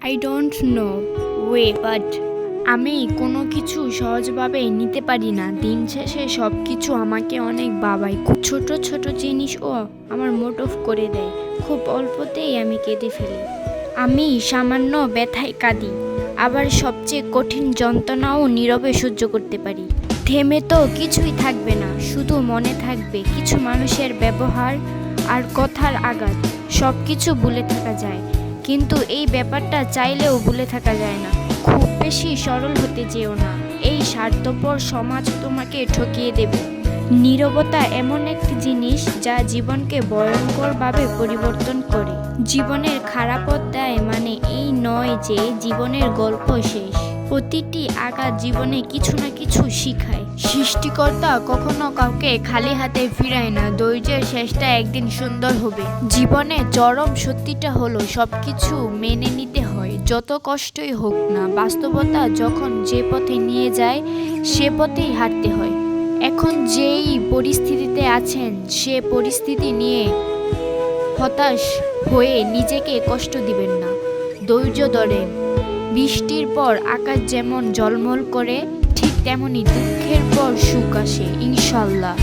I don't know way but আমি কোনো কিছু সহজভাবে নিতে পারি না। দিন শেষে সব কিছু আমাকে অনেক ভাবায়। খুব ছোট ছোট জিনিসও আমার মুড অফ করে দেয়। খুব অল্পতেই আমি কেঁদে ফেলি। আমি সামান্য ব্যথায় কাঁদি, আবার সবচেয়ে কঠিন যন্ত্রণাও নীরবে সহ্য করতে পারি। থেমে তো কিছুই থাকবে না, শুধু মনে থাকবে কিছু মানুষের ব্যবহার আর কথার আঘাত। সব কিছু ভুলে থাকা যায়, কিন্তু এই ব্যাপারটা চাইলেও ভুলে থাকা যায় না। খুব বেশি সরল হতে যেও না, এই স্বার্থপর সমাজ তোমাকে ঠকিয়ে দেবে। নীরবতা এমন একটি জিনিস যা জীবনকে ভয়ঙ্করভাবে পরিবর্তন করে। জীবনের খারাপ অধ্যায় মানে এই নয় যে জীবনের গল্প শেষ। প্রতিটি আঘাত জীবনে কিছু না কিছু শিখায়। সৃষ্টিকর্তা কখনো কাউকে খালি হাতে ফিরায় না। ধৈর্যের শেষটা একদিন সুন্দর হবে। জীবনে চরম সত্যিটা হলো সবকিছু মেনে নিতে হয়, যত কষ্টই হোক না। বাস্তবতা যখন যে পথে নিয়ে যায় সে পথেই হাঁটতে হয়। এখন যেই পরিস্থিতিতে আছেন সে পরিস্থিতি নিয়ে হতাশ হয়ে নিজেকে কষ্ট দিবেন না। ধৈর্য ধরেন। বৃষ্টির পর আকাশ যেমন ঝলমল করে, ঠিক তেমনি দুঃখের পর সুখ আসে, ইনশাল্লাহ।